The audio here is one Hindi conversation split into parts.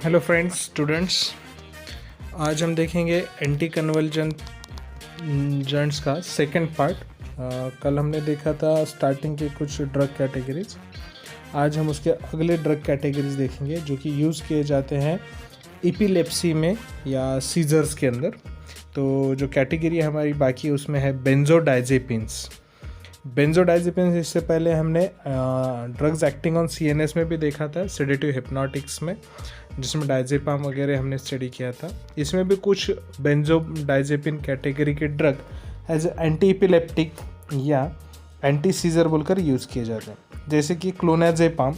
हेलो फ्रेंड्स स्टूडेंट्स, आज हम देखेंगे एंटी कन्वल्जेंट्स का सेकंड पार्ट। कल हमने देखा था स्टार्टिंग के कुछ ड्रग कैटेगरीज। आज हम उसके अगले ड्रग कैटेगरीज देखेंगे जो कि यूज़ किए जाते हैं एपिलेप्सी में या सीजर्स के अंदर। तो जो कैटेगरी हमारी बाकी उसमें है बेंजोडाइजेपिन्स। इससे पहले हमने ड्रग्स एक्टिंग ऑन सीएनएस में भी देखा था, सेडेटिव हिप्नोटिक्स में, जिसमें डायजेपाम वगैरह हमने स्टडी किया था। इसमें भी कुछ बेंजोडाइजेपिन कैटेगरी के ड्रग एज एंटी एपिलेप्टिक या एंटी सीजर बोलकर यूज़ किए जाते हैं, जैसे कि क्लोनाजेपाम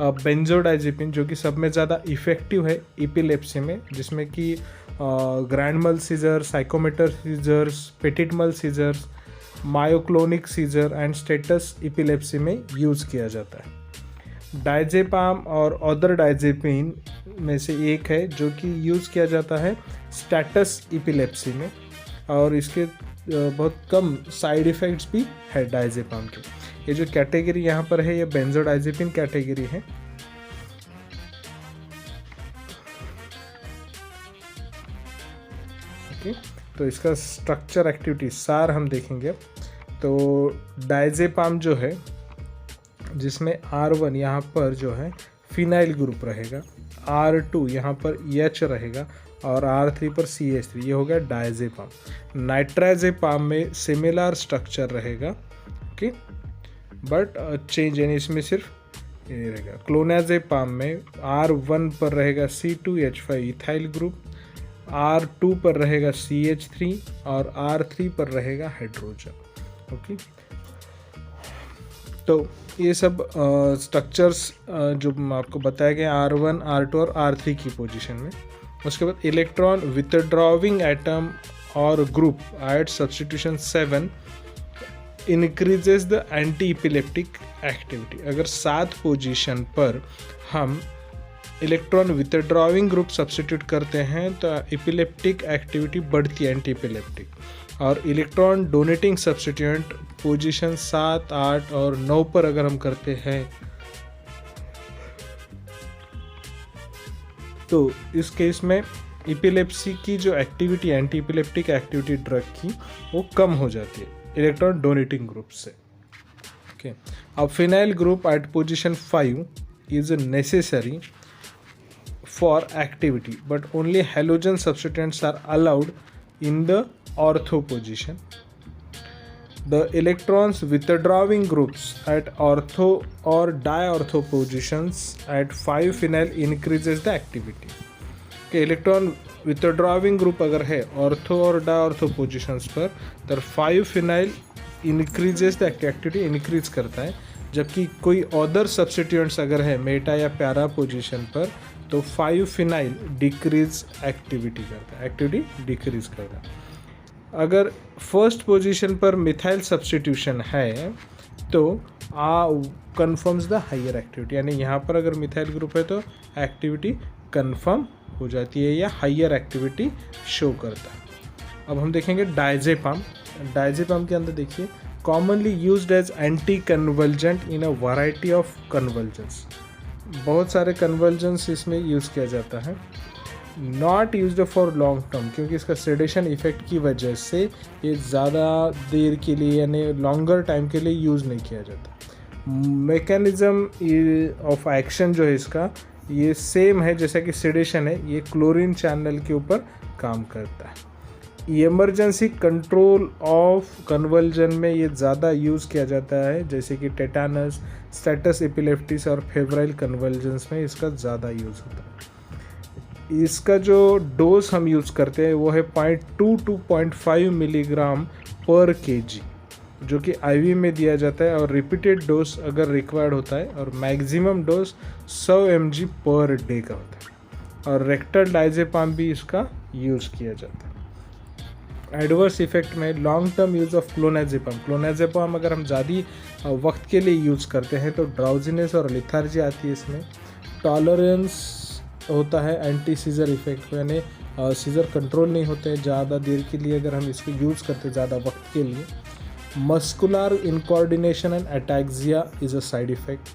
बेंजोडाइजेपिन, जो कि सब में ज़्यादा इफ़ेक्टिव है एपिलेप्सी में, जिसमें कि grand mal seizure, psychomotor seizures, petit mal seizures, myoclonic seizure and status epilepsy में यूज़ किया जाता है। डायजेपाम और अदर डायजेपिन में से एक है जो कि यूज़ किया जाता है स्टेटस एपिलेप्सी में, और इसके बहुत कम साइड इफ़ेक्ट्स भी है डायजेपाम के। ये जो कैटेगरी यहाँ पर है ये बेंजोडाइजेपिन कैटेगरी है। ओके, तो इसका स्ट्रक्चर एक्टिविटी सार हम देखेंगे। तो डायजेपाम जो है, जिसमें R1 यहाँ पर जो है फिनाइल ग्रुप रहेगा, R2 यहाँ पर H रहेगा और R3 पर CH3, ये हो गया डायजेपाम। नाइट्राजेपाम में सिमिलर स्ट्रक्चर रहेगा, ओके, बट चेंज यानी इसमें सिर्फ ये रहेगा। क्लोनाजेपाम में R1 पर रहेगा C2H5 इथाइल ग्रुप, R2 पर रहेगा CH3 और R3 पर रहेगा हाइड्रोजन, ओके। तो ये सब स्ट्रक्चर्स जो आपको बताया गया R1, R2 और R3 की पोजीशन में। उसके बाद इलेक्ट्रॉन विथड्रॉविंग एटम और group at substitution 7 increases the anti epileptic activity. अगर 7 पोजीशन पर हम इलेक्ट्रॉन विथड्रॉविंग ग्रुप सब्स्टिट्यूट करते हैं तो इपिलेप्टिक एक्टिविटी बढ़ती है, एंटी इपिलेप्टिक। और इलेक्ट्रॉन डोनेटिंग सब्स्टिट्यूएंट पोजीशन 7, 8 और 9 पर अगर हम करते हैं तो इस केस में इपिलेप्सी की जो activity, anti epileptic activity drug की, वो कम हो जाती है इलेक्ट्रॉन डोनेटिंग ग्रुप से, ओके। अब phenyl group at position 5 is necessary for activity, but only halogen substituents are allowed in the ortho position. The electrons withdrawing groups at ortho or diortho positions at 5 phenyl increases the activity. Okay, electron withdrawing group अगर है ortho और diortho positions पर, तो 5 phenyl increases the activity, increase करता है। जबकि कोई other substituents अगर है मेटा या प्यारा पोजीशन पर, तो 5 फिनाइल डिक्रीज एक्टिविटी करता है, एक्टिविटी डिक्रीज करता है। अगर फर्स्ट पोजीशन पर मिथाइल सब्स्टिट्यूशन है तो कन्फर्म्स द हायर एक्टिविटी, यानी यहाँ पर अगर मिथाइल ग्रुप है तो एक्टिविटी कन्फर्म हो जाती है या हायर एक्टिविटी शो करता है। अब हम देखेंगे डायजेपाम। डायजेपाम के अंदर देखिए, commonly used as anticonvulsant in a variety of convulsions. बहुत सारे कन्वर्जेंस इसमें यूज़ किया जाता है। Not used for long term, क्योंकि इसका सेडेशन इफेक्ट की वजह से ये ज़्यादा देर के लिए यानी लॉन्गर टाइम के लिए यूज़ नहीं किया जाता। मैकेनिज़्म ऑफ एक्शन जो है इसका, ये सेम है जैसा कि सेडेशन है, ये क्लोरीन चैनल के ऊपर काम करता है। इमरजेंसी कंट्रोल ऑफ कन्वल्जन में ये ज़्यादा यूज़ किया जाता है, जैसे कि टेटानस, स्टेटस एपिलेप्टिस और फेब्राइल कन्वल्जन्स में इसका ज़्यादा यूज़ होता है। इसका जो डोज हम यूज़ करते हैं वो है 0.2 to 0.5 मिलीग्राम पर केजी, जो कि आईवी में दिया जाता है, और रिपीटेड डोज अगर रिक्वायर्ड होता है, और maximum dose 100 mg per day का होता है। और रेक्टल डायजेपाम भी इसका यूज़ किया जाता है। एडवर्स इफेक्ट में long term use of clonazepam अगर हम ज़्यादा वक्त के लिए यूज़ करते हैं तो ड्राउजीनेस और लिथार्जी आती है इसमें। टॉलरेंस होता है एंटी सीजर इफेक्ट को, यानी सीजर कंट्रोल नहीं होते हैं ज़्यादा देर के लिए अगर हम इसको यूज़ करते हैं ज़्यादा वक्त के लिए। Muscular incoordination and ataxia is a side effect.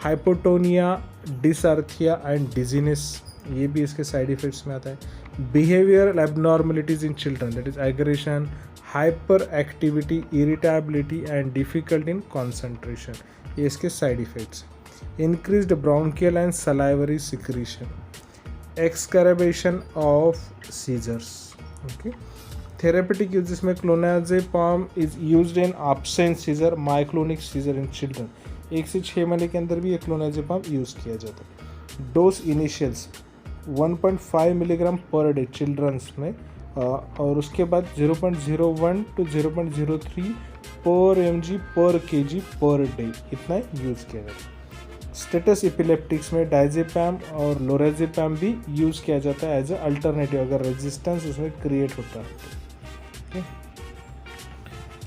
Hypotonia, dysarthria and dizziness ये भी इसके साइड इफ़ेक्ट्स में आता है। Behavioural abnormalities in children, that is aggression, hyperactivity, irritability and difficult in concentration, ये इसके side effects. Increased bronchial and salivary secretion, exacerbation of seizures. Okay, therapeutic uses में clonazepam is used in absent seizure, myoclonic seizure in children. 1 से 6 महीने के अंदर भी ये क्लोनाज़ेपाम यूज़ किया जाता है। Dose initials 1.5 milligram per day childrens में, और उसके बाद 0.01 टू 0.03 पर mg पर kg पर डे, इतना यूज़ किया जाता है। स्टेटस इपिलेप्टिक्स में डायजेपैम और लोराजेपैम भी यूज़ किया जाता है एज ए अल्टरनेटिव, अगर रेजिस्टेंस उसमें क्रिएट होता है।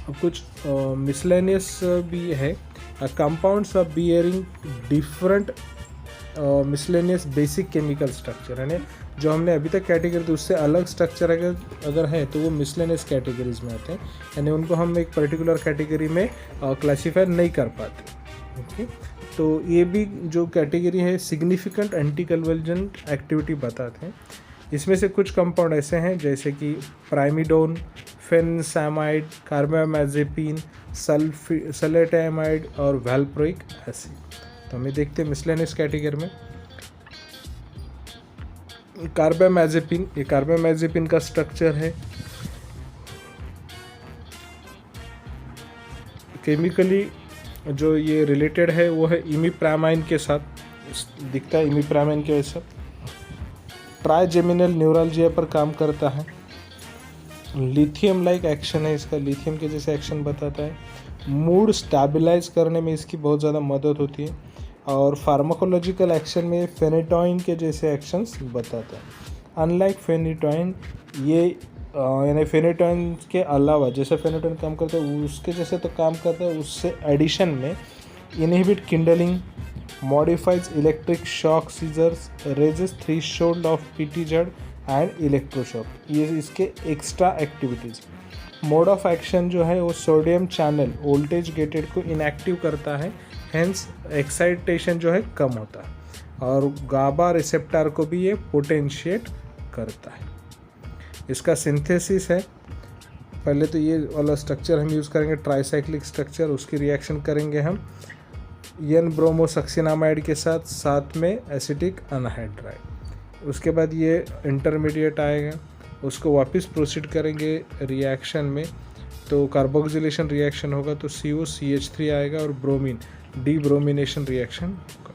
अब कुछ मिसलेनियस भी है। Compounds are bearing different miscellaneous basic chemical structure, यानी जो हमने अभी तक कैटेगरी थी उससे अलग स्ट्रक्चर अगर है तो वो मिसलेनियस कैटेगरीज में आते हैं, यानी उनको हम एक पर्टिकुलर कैटेगरी में क्लासीफाई नहीं कर पाते। ओके, तो ये भी जो कैटेगरी है सिग्निफिकेंट एंटी कन्वर्जेंट एक्टिविटी बताते हैं। इसमें से कुछ कंपाउंड ऐसे हैं जैसे कि प्राइमिडोन, फेनसामाइड, कार्बामेज़ेपिन, सल्फेटामाइड और वैल्प्रोइक एसिड। तो हमें देखते हैं मिसलेनियस कैटेगरी में कार्बामेज़ेपिन, ये कार्बामेज़ेपिन का स्ट्रक्चर है। केमिकली जो ये रिलेटेड है वो है इमिप्रामाइन के साथ, दिखता है इमिप्रामाइन के वैसा। ट्राइजेमिनल न्यूरल्जिया पर काम करता है। लिथियम लाइक एक्शन है इसका, लिथियम के जैसे एक्शन बताता है। मूड स्टेबलाइज करने में इसकी बहुत ज़्यादा मदद होती है, और फार्माकोलॉजिकल एक्शन में फेनेटोइन के जैसे एक्शंस बताता है। अनलाइक फेनेटोइन, ये यानी फेनेटोइन के अलावा जैसे फेनेटोइन काम करता है उसके जैसे तो काम करता है, उससे एडिशन में inhibit Kindling, modifies electric shock seizures, raises threshold of PTZ and electroshock, ये इसके extra activities. Mode of action जो है वो सोडियम चैनल वोल्टेज गेटेड को इनएक्टिव करता है, हेंस एक्साइटेशन जो है कम होता है, और गाबा रिसेप्टर को भी ये पोटेंशिएट करता है। इसका सिंथेसिस है, पहले तो ये वाला स्ट्रक्चर हम यूज़ करेंगे ट्राइसाइक्लिक स्ट्रक्चर, उसकी रिएक्शन करेंगे हम एन ब्रोमोसक्सिनामाइड के साथ में एसिटिक अनहाइड्राइड। उसके बाद ये इंटरमीडिएट आएगा, उसको वापस प्रोसीड करेंगे रिएक्शन में, तो कार्बोक्सिलेशन रिएक्शन होगा तो COCH3 आएगा और ब्रोमीन डीब्रोमिनेशन रिएक्शन होगा।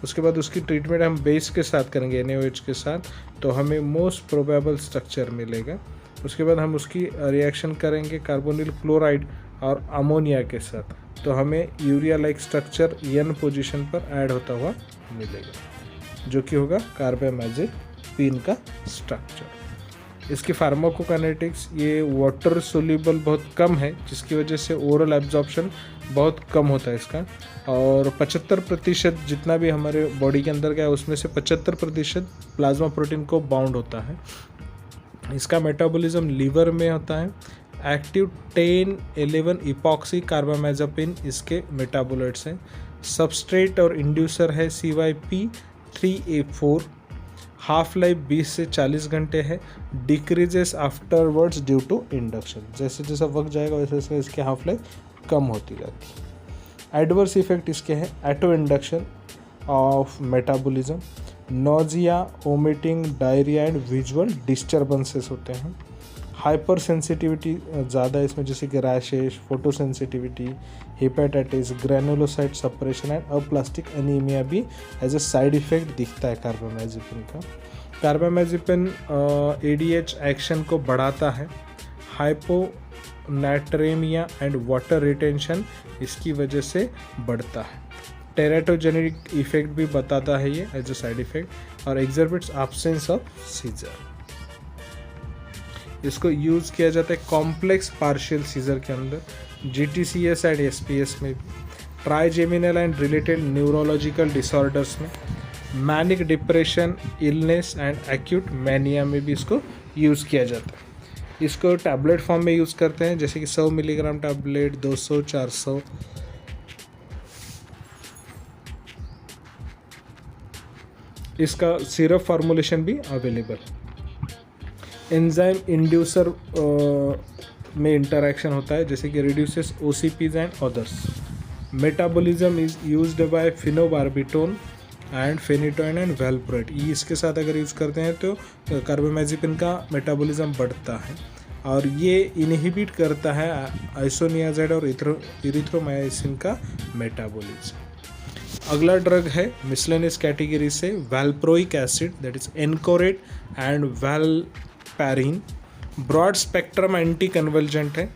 उसके बाद उसकी ट्रीटमेंट हम बेस के साथ करेंगे NaOH के साथ, तो हमें मोस्ट प्रोबेबल स्ट्रक्चर मिलेगा। उसके बाद हम उसकी रिएक्शन करेंगे कार्बोनिल क्लोराइड और अमोनिया के साथ, तो हमें urea like structure N position पर ऐड होता हुआ मिलेगा, जो कि होगा कार्बामेज़ेपिन का स्ट्रक्चर। इसकी फार्माकोकाइनेटिक्स, ये वाटर सोल्यूबल बहुत कम है, जिसकी वजह से ओरल एब्जॉर्प्शन बहुत कम होता है इसका, और 75% जितना भी हमारे बॉडी के अंदर का है उसमें से 75% प्लाज्मा प्रोटीन को बाउंड होता है। इसका मेटाबॉलिज्म लीवर में होता है। एक्टिव 10-11 इपॉक्सी कार्बामेज़ेपिन इसके मेटाबोलाइट्स हैं। सबस्ट्रेट और इंड्यूसर है CYP3A4। हाफ लाइफ 20 से 40 घंटे है। Decreases afterwards due to induction, जैसे जैसा वक्त जाएगा वैसे वैसे इसकी हाफ लाइफ कम होती जाती है। एडवर्स इफेक्ट इसके हैं auto induction of metabolism, nausea, vomiting, diarrhoea and visual disturbances होते हैं। हाइपर सेंसिटिविटी ज़्यादा इसमें, जैसे कि rashes, photo sensitivity, hepatitis, granulocyte suppression and aplastic anaemia भी एज ए साइड इफेक्ट दिखता है कार्बामेज़ेपिन का। कार्बामेज़ेपिन ADH एक्शन को बढ़ाता है। हाइपोनाट्रेमिया एंड वाटर रिटेंशन इसकी वजह से बढ़ता है। टेराटोजेनिक इफेक्ट भी बताता है ये एज ए साइड इफेक्ट, और एक्सर्बिट्स एब्सेंस ऑफ सीजर। इसको यूज़ किया जाता है कॉम्प्लेक्स पार्शियल सीजर के अंदर, GTCS एंड SPS में भी, trigeminal and related neurological disorders में, manic depression, illness and acute mania में भी इसको यूज़ किया जाता है। इसको टैबलेट फॉर्म में यूज़ करते हैं, जैसे कि 100 मिलीग्राम टैबलेट, 200, 400। इसका सिरप फार्मूलेशन भी अवेलेबल है। एंजाइम इंड्यूसर में इंटरैक्शन होता है, जैसे कि reduces OCPs and others. Metabolism is used by phenobarbitone and phenytoin and valproate. ये इसके साथ अगर यूज़ करते हैं तो कार्बामेज़ेपिन का मेटाबॉलिज्म बढ़ता है और ये इनहिबिट करता है आइसोनियाजाइड और इरिथ्रोमाइसिन का मेटाबॉलिज्म। अगला ड्रग है मिसलेनियस कैटेगरी से valproic acid, that is Encorate and Valparin. Broad spectrum anticonvulsant है,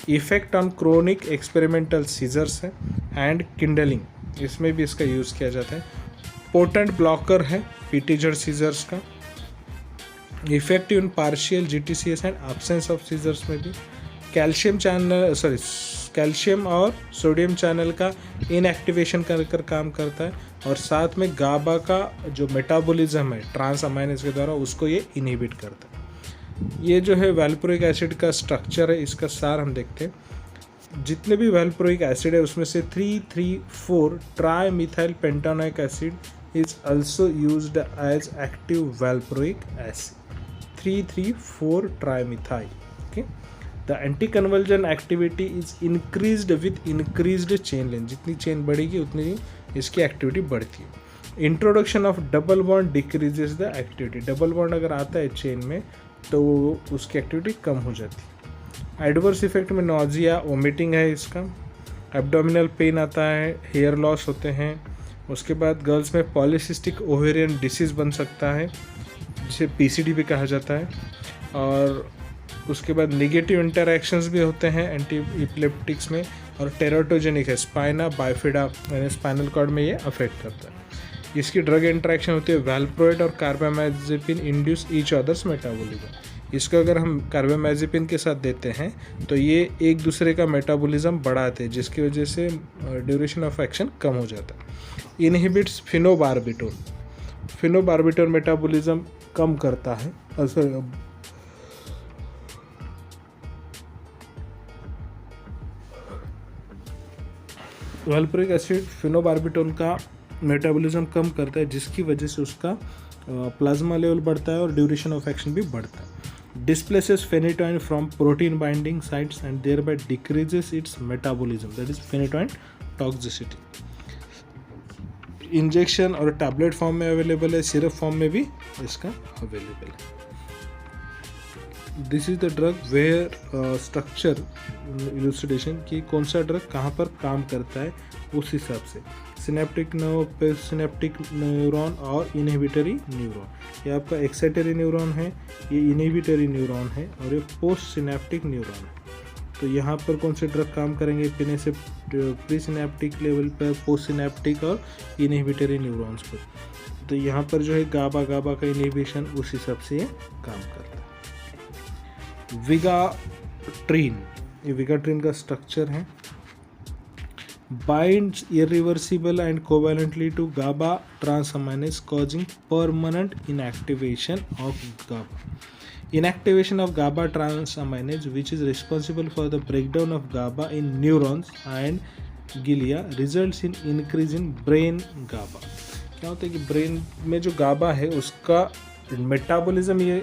effect on chronic experimental seizures है एंड किंडलिंग, इसमें भी इसका यूज़ किया जाता है। पोटेंट ब्लॉकर है पीटीजर सीजर्स का, effective in partial GTCS and absence of seizures में भी। कैल्शियम और सोडियम चैनल का इनएक्टिवेशन कर काम करता है और साथ में गाबा का जो मेटाबॉलिज्म है ट्रांस अमाइनेज के द्वारा उसको ये इनहिबिट करता है। ये जो है वैल्प्रोइक एसिड का स्ट्रक्चर है, इसका सार हम देखते हैं। जितने भी वैल्प्रोइक एसिड है उसमें से 3,3,4 trimethyl pentanoic acid is also used as active valproic acid. 3,3,4 trimethyl. Okay, the anti conversion activity is increased with increased chain length. जितनी चेन बढ़ेगी उतनी इसकी एक्टिविटी बढ़ती है। Introduction of double bond decreases the activity. Double bond अगर आता है चेन में तो उसकी एक्टिविटी कम हो जाती है। एडवर्स इफेक्ट में नॉजिया, वोमिटिंग है इसका, एब्डोमिनल पेन आता है, हेयर लॉस होते हैं। उसके बाद गर्ल्स में पॉलीसिस्टिक ओवेरियन डिसीज़ बन सकता है जिसे PCD भी कहा जाता है। और उसके बाद नेगेटिव इंटरैक्शंस भी होते हैं एंटी इपिलेप्टिक्स में। और टेराटोजेनिक है, स्पाइना बाइफिडा यानी स्पाइनल कॉर्ड में ये अफेक्ट करता है। इसकी ड्रग इंटरैक्शन होती है वैल्प्रोएट और carbamazepine induce each others metabolism. इसको अगर हम कार्बामेज़ेपिन के साथ देते हैं तो ये एक दूसरे का मेटाबॉलिज्म बढ़ाते हैं, जिसकी वजह से ड्यूरेशन ऑफ एक्शन कम हो जाता है। Inhibits phenobarbitone. फिनोबार्बिटोन मेटाबॉलिज्म कम करता है। वैल्प्रोइक एसिड फिनोबार्बिटोन का मेटाबॉलिज्म कम करता है, जिसकी वजह से उसका प्लाज्मा लेवल बढ़ता है और ड्यूरेशन ऑफ एक्शन भी बढ़ता है। Displaces phenytoin from protein binding sites and thereby decreases its metabolism, that is phenytoin toxicity. Injection और टैबलेट फॉर्म में अवेलेबल है, सिरप फॉर्म में भी इसका अवेलेबल है। This is the drug where structure elucidation कि कौन सा ड्रग कहाँ पर काम करता है उस हिसाब से। सिनेप्टिक नर्व, पेरिसिनेप्टिक न्यूरॉन और इनहिबिटरी न्यूरॉन। ये आपका एक्साइटरी न्यूरॉन है, ये इनहिबिटरी न्यूरॉन है और ये पोस्ट सिनेप्टिक न्यूरॉन है। तो यहाँ पर कौन से ड्रग काम करेंगे पीने से प्री सिनेप्टिक लेवल पर, पोस्ट सिनेप्टिक और इनहिबिटरी न्यूरॉन्स पर। तो यहाँ पर जो है गाबा का इनहिबिशन उस हिसाब से ये काम करता है। विगाट्रीन, ये विगाट्रीन का स्ट्रक्चर है। Binds irreversible and covalently to GABA transaminase causing permanent inactivation of GABA. Inactivation of GABA transaminase, which is responsible for the breakdown of GABA in neurons and glia, results in increase in brain GABA। क्या होता है कि ब्रेन में जो GABA है उसका मेटाबॉलिज्म ये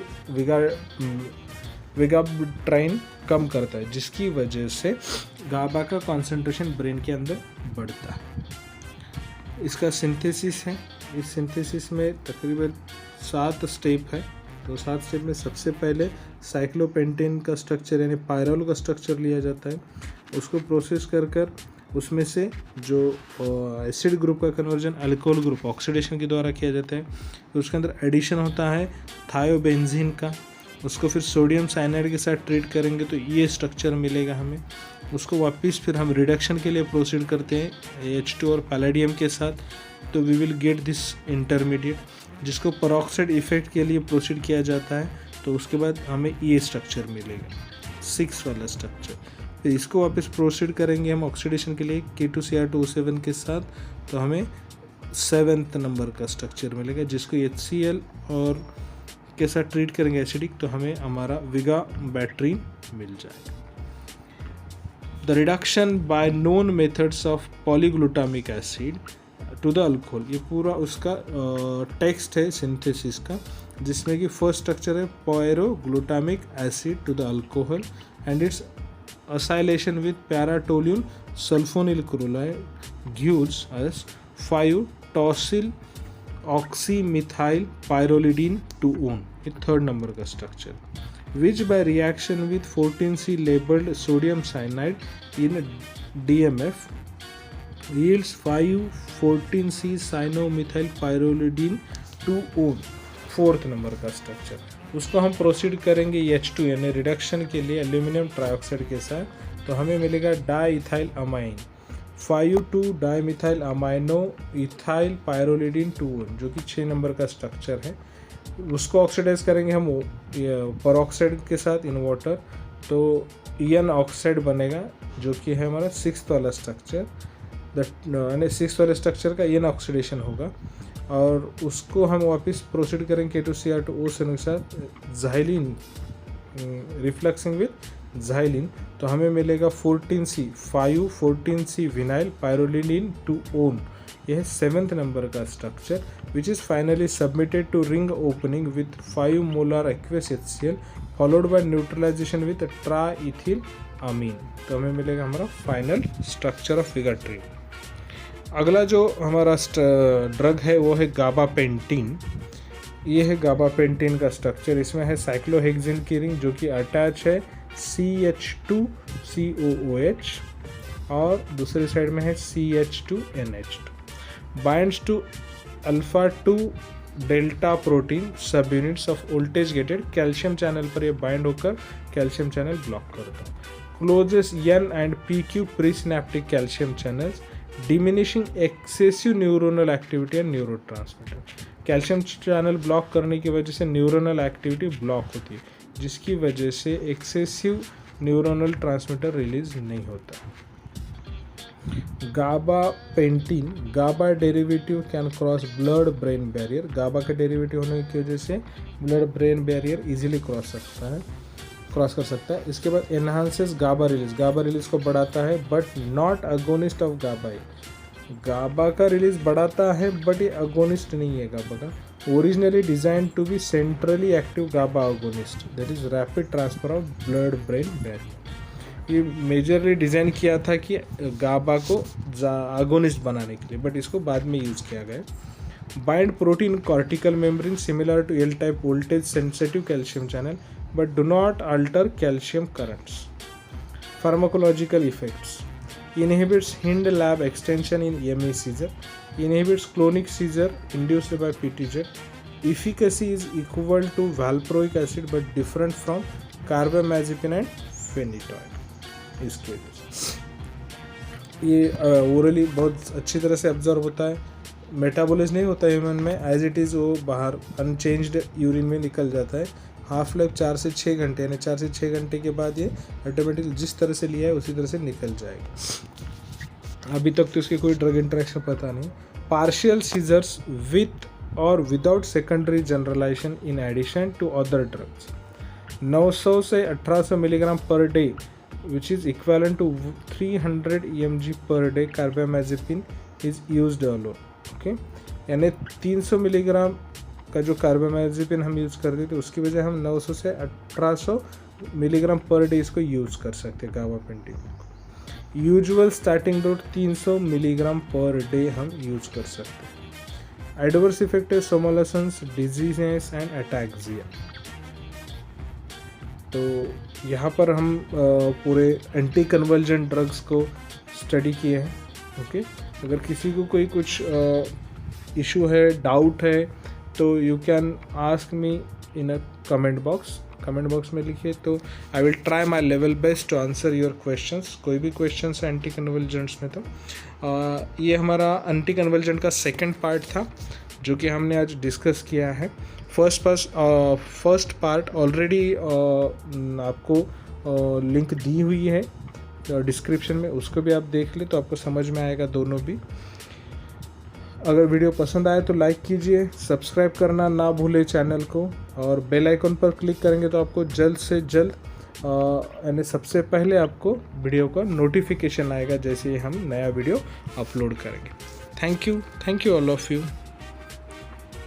विगाट्राइन कम करता है, जिसकी वजह से GABA का कॉन्सेंट्रेशन ब्रेन के अंदर बढ़ता है। इसका सिंथेसिस है, इस सिंथेसिस में तकरीबन 7 स्टेप है। तो 7 स्टेप में सबसे पहले साइक्लोपेंटेन का स्ट्रक्चर यानी पायरोल का स्ट्रक्चर लिया जाता है, उसको प्रोसेस कर उसमें से जो एसिड ग्रुप का कन्वर्जन अल्कोहल ग्रुप ऑक्सीडेशन के द्वारा किया जाता है। तो उसके अंदर एडिशन होता है थायोबेंजीन का, उसको फिर सोडियम साइनाइड के साथ ट्रीट करेंगे तो ये स्ट्रक्चर मिलेगा हमें। उसको वापस फिर हम रिडक्शन के लिए प्रोसीड करते हैं H2 और पैलेडियम के साथ, तो we will get this intermediate, जिसको पेरोक्साइड इफेक्ट के लिए प्रोसीड किया जाता है। तो उसके बाद हमें ये स्ट्रक्चर मिलेगा 6 वाला स्ट्रक्चर। फिर इसको वापस प्रोसीड करेंगे हम ऑक्सीडेशन के लिए K2Cr2O7 के साथ, तो हमें 7th नंबर का स्ट्रक्चर मिलेगा, जिसको HCl और के साथ ट्रीट करेंगे एसिडिक, तो हमें हमारा विगाबैट्रीन मिल जाएगा। The reduction by known methods of polyglutamic acid to the alcohol, ये पूरा उसका टेक्स्ट है सिंथेसिस का, जिसमें कि फर्स्ट स्ट्रक्चर है pyroglutamic acid to the alcohol and its acylation with paratoluene sulphonyl chloride gives us five tosyl oxymethyl pyrrolidine 2-on, ये थर्ड नंबर का structure, which by reaction with 14C labeled sodium cyanide in DMF yields 5-14C cyanomethyl pyrrolidine 2-on, fourth number का स्ट्रक्चर। उसको हम प्रोसीड करेंगे H2 यानी रिडक्शन के लिए एल्यूमिनियम ट्राइऑक्साइड के साथ, तो हमें मिलेगा diethyl amine five two dimethyl amino ethyl pyrrolidine 2-on, जो कि 6 नंबर का स्ट्रक्चर है। उसको ऑक्सीडाइज करेंगे हम परऑक्साइड के साथ इन वाटर, तो ईएन ऑक्साइड बनेगा, जो कि है हमारा 6th वाला स्ट्रक्चर, यानी 6th वाले स्ट्रक्चर का ईएन ऑक्सीडेशन होगा। और उसको हम वापस प्रोसीड करेंगे K2Cr2O के साथ ज़ाइलिन रिफ्लक्सिंग विद ज़ाइलिन, तो हमें मिलेगा 5-14C विनाइल पायरोलिडीन 2-on, यह 7th नंबर का structure, which is finally submitted to ring opening with 5 molar aqueous HCl followed by neutralization with triethyl amine, तो हमें मिलेगा हमारा फाइनल स्ट्रक्चर ऑफ फिगर 3। अगला जो हमारा ड्रग है वो है गाबापेंटीन। ये है गाबापेंटीन का स्ट्रक्चर, इसमें है साइक्लोहेक्सिन की रिंग जो कि अटैच है CH2COOH और दूसरी साइड में है CH2NH2, binds to alpha two delta protein subunits of voltage gated calcium channel पर ये बाइंड होकर कैल्शियम चैनल ब्लॉक करता है। Closes N and PQ presynaptic calcium channels, diminishing excessive neuronal activity and neurotransmitter. Calcium channel block करने की वजह से न्यूरोनल एक्टिविटी ब्लॉक होती है, जिसकी वजह से एक्सेसिव न्यूरोनल ट्रांसमीटर रिलीज नहीं होता। Gabapentin, GABA derivative can cross blood brain barrier, GABA का डेरिवेटिव होने की वजह से blood brain barrier easily cross कर सकता है। इसके बाद एनहांसेस गाबा रिलीज को बढ़ाता है, बट नॉट अगोनिस्ट ऑफ गाबा। गाबा का रिलीज बढ़ाता है बट ये अगोनिस्ट नहीं है गाबा का। Originally design to be centrally active GABA agonist, that is rapid transfer of blood brain barrier. ये मेजरली डिज़ाइन किया था कि गाबा को अगोनिस्ट बनाने के लिए, बट इसको बाद में यूज़ किया गया। Bind protein cortical membrane similar to L type voltage sensitive calcium channel but do not alter calcium currents. Pharmacological effects: inhibits Hind lab extension in EME seizure, inhibits clonic seizure induced by PTZ. Efficacy is equal to valproic acid but different from carbamazepine and phenytoin. इसके वजह से ये ओरली बहुत अच्छी तरह से ऑब्जर्व होता है, मेटाबोलाइज नहीं होता ह्यूमन में, एज इट इज़ वो बाहर अनचेंज्ड यूरिन में निकल जाता है। हाफ लाइफ 4 से 6 घंटे, यानी 4 से 6 घंटे के बाद ये ऑटोमेटिकली जिस तरह से लिया है उसी तरह से निकल जाएगा। अभी तक तो इसके कोई ड्रग इंटरेक्शन पता नहीं। पार्शियल सीजर्स विथ और without secondary generalisation in addition to other drugs. 900 से 1800 milligram per day which is equivalent to 300 EMG per day carbamazepine is used alone. Okay, यानी 300 मिलीग्राम का जो कार्बामेज़ेपिन हम यूज़ करते थे उसकी वजह हम 900 से 1800 मिलीग्राम पर डे इसको यूज़ कर सकते हैं गाबापेंटीन को। Usual starting dose 300 milligram per day हम यूज़ कर सकते हैं। एडवर्स इफेक्ट है सोमोलेसेंस, डिजीजेस एंड अटैक्सिया। तो यहाँ पर हम पूरे एंटी कन्वर्जेंट ड्रग्स को स्टडी किए हैं। ओके, अगर किसी को कोई कुछ इशू है, डाउट है, तो you can ask me in a comment box में लिखिए, तो I will try my level best to answer your questions. कोई भी क्वेश्चंस है एंटी कन्वर्जेंट्स में, तो ये हमारा एंटी कन्वर्जेंट का सेकंड पार्ट था जो कि हमने आज डिस्कस किया है। फर्स्ट पार्ट ऑलरेडी आपको लिंक दी हुई है डिस्क्रिप्शन में, उसको भी आप देख ले तो आपको समझ में आएगा दोनों भी। अगर वीडियो पसंद आए तो लाइक कीजिए, सब्सक्राइब करना ना भूले चैनल को, और बेल आइकन पर क्लिक करेंगे तो आपको जल्द से जल्द यानी सबसे पहले आपको वीडियो का नोटिफिकेशन आएगा जैसे ही हम नया वीडियो अपलोड करेंगे। Thank you all of you.